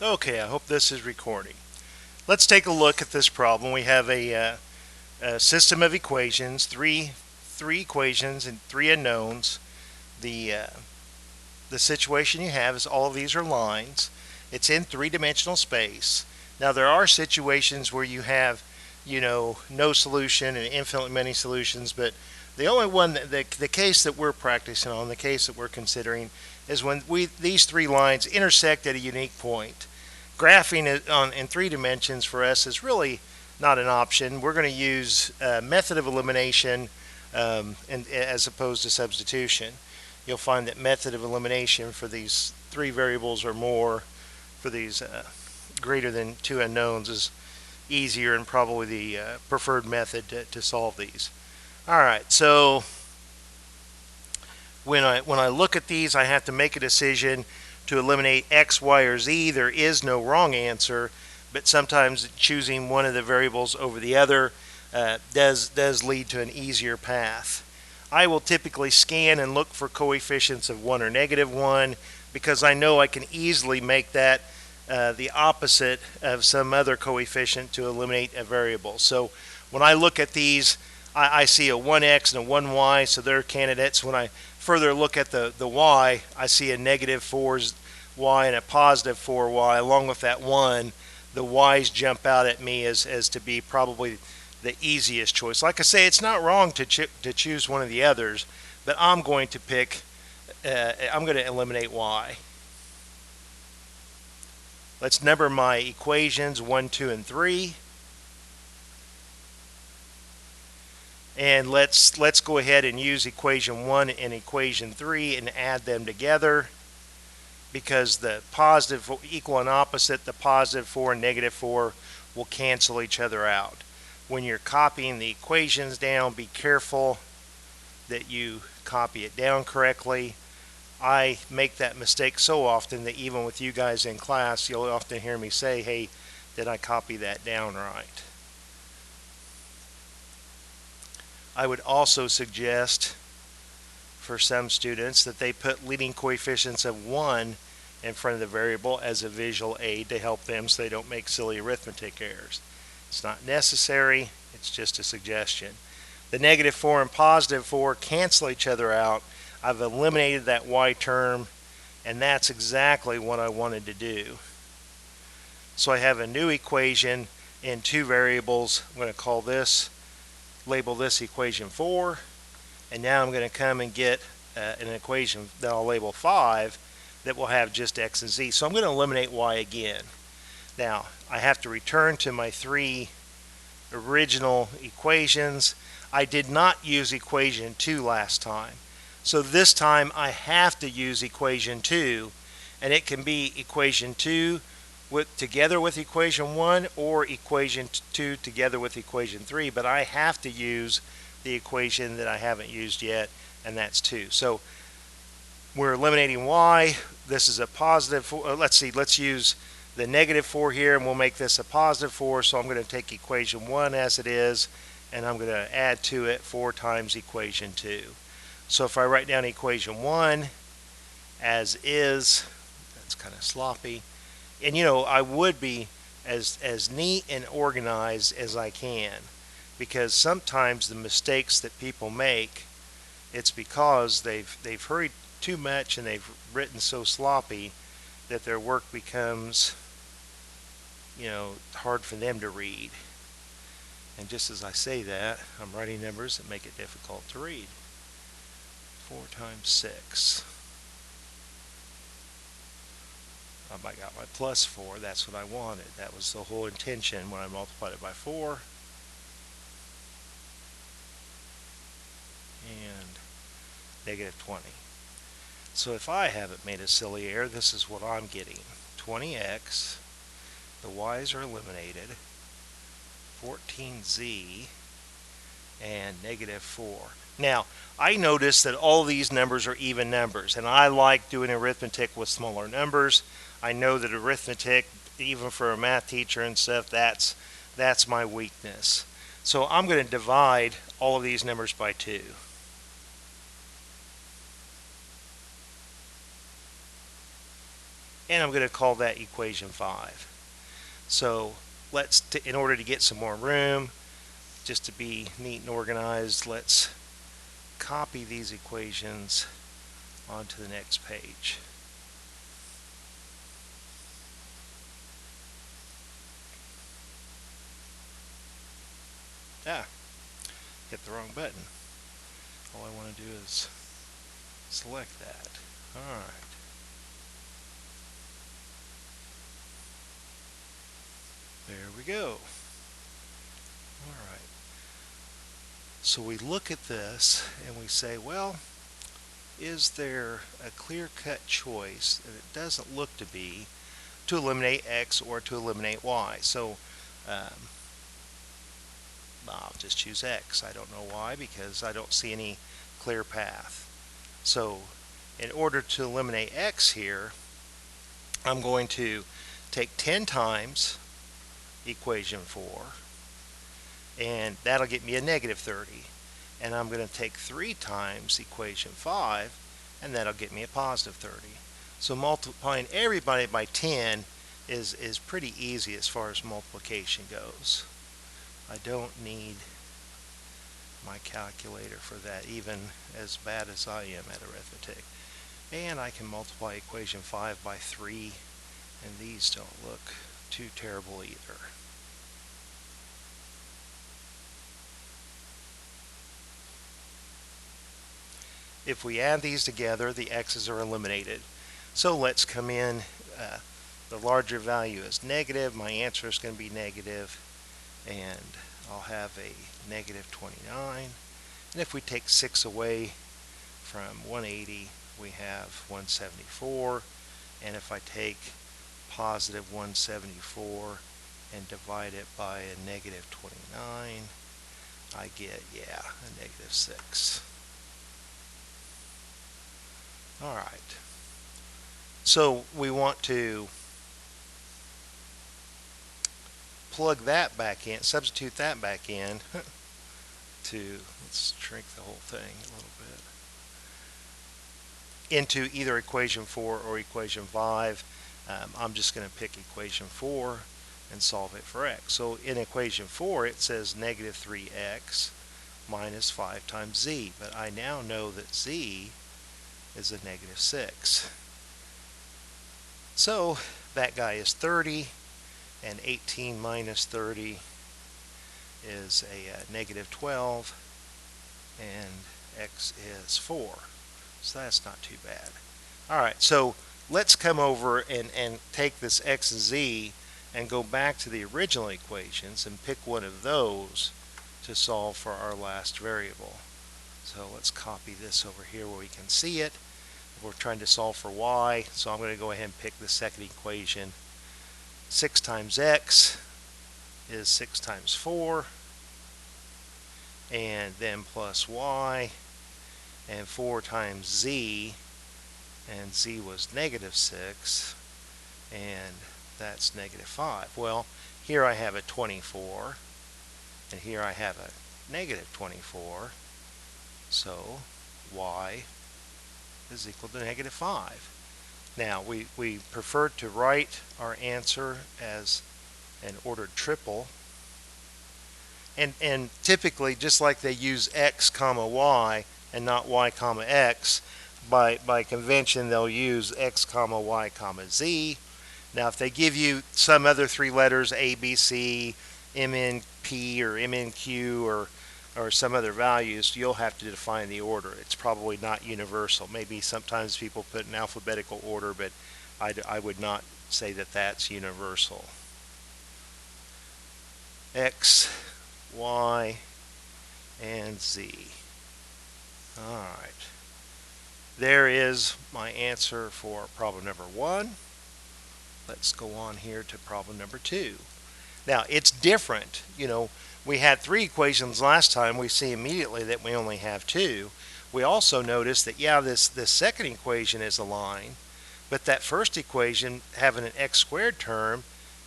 Okay, I hope this is recording. Let's take a look at this problem. We have a system of equations, three equations and three unknowns. The situation you have is all of these are lines. It's in three-dimensional space. Now there are situations where you have, no solution and infinitely many solutions, but the only one the case that we're practicing on, the case that we're considering, is when these three lines intersect at a unique point. Graphing it in three dimensions for us is really not an option. We're going to use a method of elimination as opposed to substitution. You'll find that method of elimination for these three variables or more, for these greater than two unknowns, is easier and probably the preferred method to solve these. All right, so when I look at these, I have to make a decision to eliminate x, y, or z. There is no wrong answer, but sometimes choosing one of the variables over the other does lead to an easier path. I will typically scan and look for coefficients of 1 or -1 because I know I can easily make that the opposite of some other coefficient to eliminate a variable. So when I look at these, I see a 1x and a 1y, so they're candidates. When I further look at the y, I see a -4y and a +4y. Along with that 1, the y's jump out at me as to be probably the easiest choice. Like I say, it's not wrong to choose one of the others, but I'm going to eliminate y. Let's number my equations 1, 2, and 3. And let's go ahead and use equation 1 and equation 3 and add them together, because the positive equal and opposite, the +4 and -4, will cancel each other out. When you're copying the equations down, be careful that you copy it down correctly. I make that mistake so often that even with you guys in class, you'll often hear me say, hey, did I copy that down right? I would also suggest for some students that they put leading coefficients of 1 in front of the variable as a visual aid to help them so they don't make silly arithmetic errors. It's not necessary, it's just a suggestion. The -4 and +4 cancel each other out. I've eliminated that y term, and that's exactly what I wanted to do. So I have a new equation in two variables. I'm going to label this equation 4, and now I'm going to come and get an equation that I'll label 5 that will have just x and z. So I'm going to eliminate y again. Now I have to return to my three original equations. I did not use equation 2 last time, so this time I have to use equation 2, and it can be equation 2 together with equation 1 or equation 2 together with equation 3, but I have to use the equation that I haven't used yet, and that's 2. So we're eliminating y. This is a +4. Let's use the -4 here, and we'll make this a +4. So I'm going to take equation 1 as it is, and I'm going to add to it 4 times equation 2. So if I write down equation 1 as is, that's kind of sloppy. And I would be as neat and organized as I can, because sometimes the mistakes that people make, it's because they've hurried too much and they've written so sloppy that their work becomes hard for them to read. And just as I say that, I'm writing numbers that make it difficult to read. 4 times 6. I got my +4. That's what I wanted. That was the whole intention when I multiplied it by 4. And -20. So if I haven't made a silly error, this is what I'm getting. 20x, the y's are eliminated, 14z, and -4. Now, I notice that all these numbers are even numbers, and I like doing arithmetic with smaller numbers. I know that arithmetic, even for a math teacher and stuff, that's my weakness. So I'm going to divide all of these numbers by 2. and I'm going to call that equation 5. So in order to get some more room, just to be neat and organized, let's copy these equations onto the next page. Hit the wrong button. All I want to do is select that. Alright. There we go. Alright. So we look at this and we say, well, is there a clear-cut choice, and it doesn't look to be, to eliminate x or to eliminate y? So I'll just choose x. I don't know why, because I don't see any clear path. So in order to eliminate x here, I'm going to take 10 times equation 4, and that'll get me a negative 30. And I'm going to take 3 times equation 5, and that'll get me a positive 30. So multiplying everybody by 10 is pretty easy as far as multiplication goes. I don't need my calculator for that, even as bad as I am at arithmetic. And I can multiply equation 5 by 3, and these don't look too terrible either. If we add these together, the x's are eliminated. So let's come in. The larger value is negative. My answer is going to be negative, and I'll have a negative 29. And if we take 6 away from 180, we have 174. And if I take positive 174 and divide it by a negative 29, I get, a negative 6. Alright, so we want to plug that back in, substitute that back in to, let's shrink the whole thing a little bit, into either equation 4 or equation 5. I'm just going to pick equation 4 and solve it for x. So in equation 4 it says negative 3x minus 5 times z, but I now know that z is a negative 6. So that guy is 30, and 18 minus 30 is a negative 12, and x is 4. So that's not too bad. Alright, so let's come over and take this x and z and go back to the original equations and pick one of those to solve for our last variable. So let's copy this over here where we can see it. We're trying to solve for y, so I'm going to go ahead and pick the second equation. 6 times x is 6 times 4, and then plus y, and 4 times z, and z was negative 6, and that's negative 5. Well, here I have a 24, and here I have a negative 24, so y is equal to negative 5. Now, we prefer to write our answer as an ordered triple. And typically, just like they use x comma y and not y comma x, by convention they'll use x comma y comma z. Now, if they give you some other 3 letters, A, B, C, M, N, P, or M, N, Q, or some other values, you'll have to define the order. It's probably not universal. Maybe sometimes people put in alphabetical order, but I would not say that that's universal. X, Y, and Z. Alright. There is my answer for problem number 1. Let's go on here to problem number 2. Now, it's different. We had 3 equations last time. We see immediately that we only have 2. We also notice that, this second equation is a line, but that first equation, having an x squared term,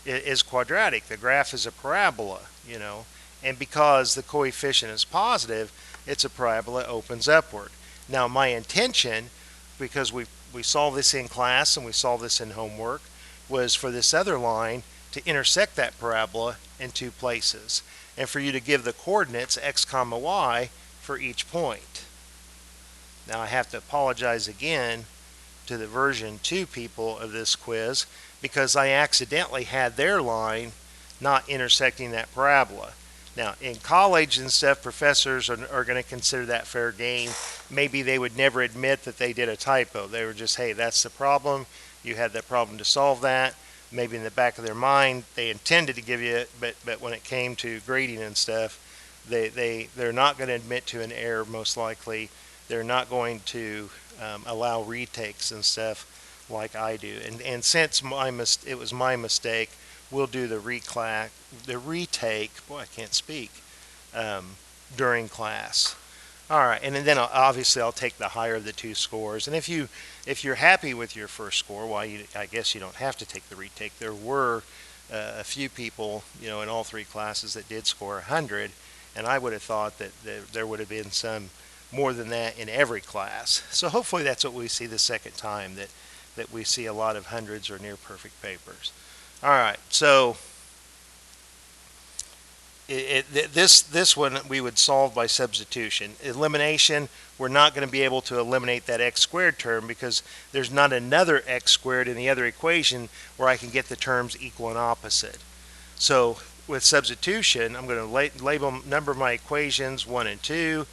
is quadratic. The graph is a parabola, and because the coefficient is positive, it's a parabola, opens upward. Now, my intention, because we've we solved this in class and we solved this in homework, was for this other line to intersect that parabola in two places, and for you to give the coordinates x comma y for each point. Now I have to apologize again to the version 2 people of this quiz because I accidentally had their line not intersecting that parabola. Now, in college and stuff, professors are going to consider that fair game. Maybe they would never admit that they did a typo. They were just, hey, that's the problem. You had that problem to solve that. Maybe in the back of their mind, they intended to give you it, but when it came to grading and stuff, they're not going to admit to an error, most likely. They're not going to allow retakes and stuff like I do. And since it was my mistake, we'll do the retake, boy, I can't speak, during class. All right, and then obviously I'll take the higher of the two scores. And if you're happy with your first score, well, I guess you don't have to take the retake. There were a few people, in all three classes that did score 100, and I would have thought that there would have been some more than that in every class. So hopefully that's what we see the second time, that we see a lot of hundreds or near perfect papers. All right, so this one we would solve by substitution. Elimination, we're not going to be able to eliminate that x squared term because there's not another x squared in the other equation where I can get the terms equal and opposite. So with substitution, I'm going to number my equations 1 and 2.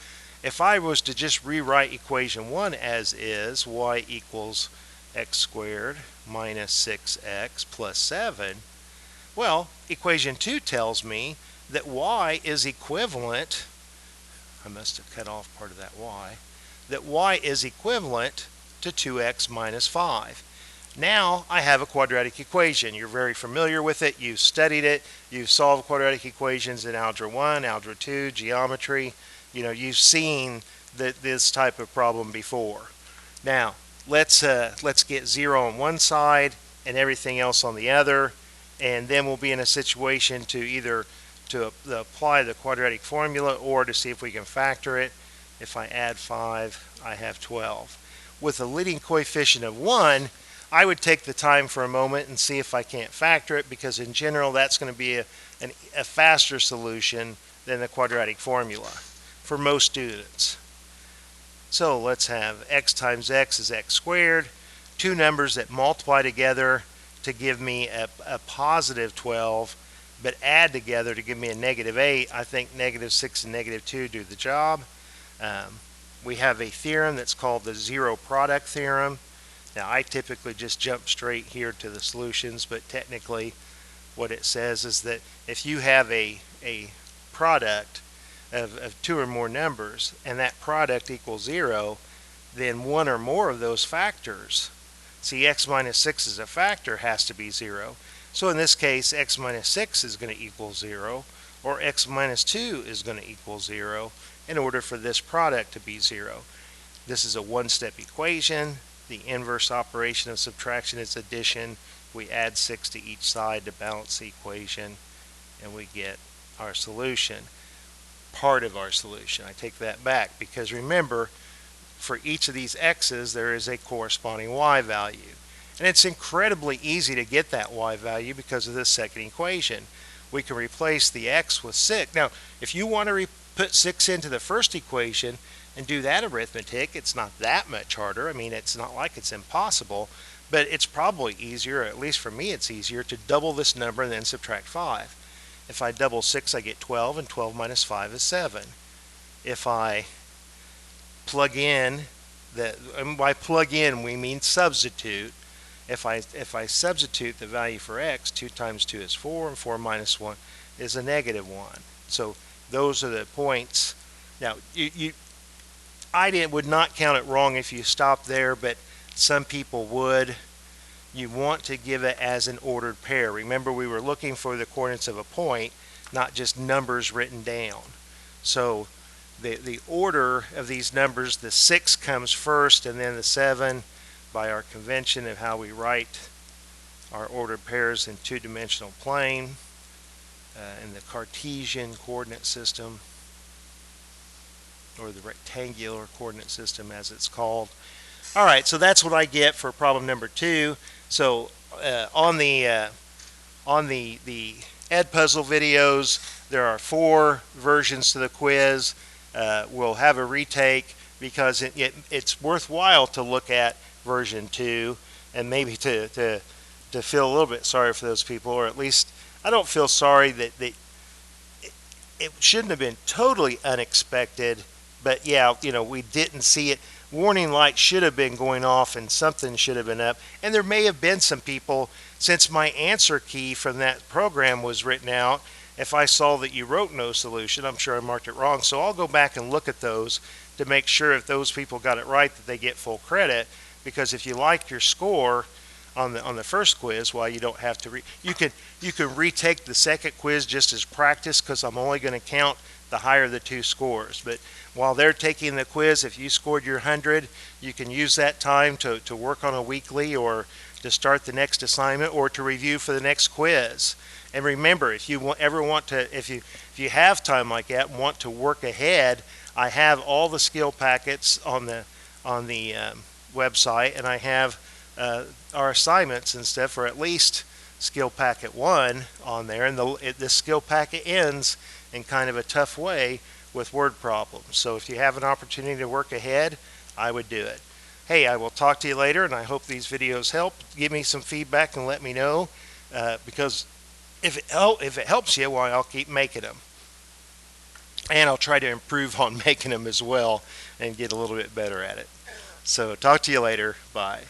If I was to just rewrite equation 1 as is, y equals x squared minus 6x plus 7, well, equation 2 tells me that y is equivalent, I must have cut off part of that y, that y is equivalent to 2x minus 5. Now I have a quadratic equation. You're very familiar with it. You've studied it. You've solved quadratic equations in Algebra 1, Algebra 2, geometry. You've seen this type of problem before. Now, let's get 0 on one side and everything else on the other, and then we'll be in a situation to either to apply the quadratic formula or to see if we can factor it. If I add 5, I have 12. With a leading coefficient of 1, I would take the time for a moment and see if I can't factor it, because in general that's going to be a faster solution than the quadratic formula for most students. So let's have x times x is x squared, two numbers that multiply together to give me a positive 12, but add together to give me a negative 8. I think negative 6 and negative 2 do the job. We have a theorem that's called the zero product theorem. Now I typically just jump straight here to the solutions, but technically what it says is that if you have a product of two or more numbers and that product equals 0, then one or more of those factors, see, x minus 6 is a factor, has to be 0. So in this case, x minus 6 is going to equal 0, or x minus 2 is going to equal 0 in order for this product to be 0. This is a one-step equation. The inverse operation of subtraction is addition. We add 6 to each side to balance the equation, and we get our solution. Part of our solution. I take that back because remember, for each of these x's there is a corresponding y value, and it's incredibly easy to get that y value because of this second equation. We can replace the x with 6. Now if you want to put 6 into the first equation and do that arithmetic, it's not that much harder. I mean, it's not like it's impossible, but it's probably easier, or at least for me it's easier, to double this number and then subtract 5. If I double 6, I get 12, and 12 minus 5 is 7. If I plug in, and by plug in we mean substitute. If I substitute the value for x, 2 times 2 is 4, and 4 minus 1 is a negative 1. So those are the points. Now, I would not count it wrong if you stop there, but some people would. You want to give it as an ordered pair. Remember, we were looking for the coordinates of a point, not just numbers written down. So the order of these numbers, the 6 comes first and then the 7 by our convention of how we write our ordered pairs in two-dimensional plane in the Cartesian coordinate system, or the rectangular coordinate system as it's called. All right, so that's what I get for problem number 2. So on the Ed Puzzle videos, there are 4 versions to the quiz. We'll have a retake because it's worthwhile to look at version 2 and maybe to feel a little bit sorry for those people, or at least I don't feel sorry that it shouldn't have been totally unexpected, but yeah, we didn't see it. Warning light should have been going off and something should have been up. And there may have been some people, since my answer key from that program was written out, if I saw that you wrote no solution, I'm sure I marked it wrong. So I'll go back and look at those to make sure if those people got it right that they get full credit. Because if you like your score on the first quiz, well, you don't have to you can retake the second quiz just as practice, because I'm only going to count the higher the 2 scores. But while they're taking the quiz, if you scored your 100, you can use that time to work on a weekly, or to start the next assignment, or to review for the next quiz. And remember, if you ever want to, if you have time like that and want to work ahead, I have all the skill packets on the website, and I have our assignments and stuff, or at least skill packet 1 on there. And the skill packet ends in kind of a tough way with word problems. So if you have an opportunity to work ahead, I would do it. Hey, I will talk to you later, and I hope these videos help. Give me some feedback and let me know, because if it helps you, well, I'll keep making them. And I'll try to improve on making them as well and get a little bit better at it. So talk to you later. Bye.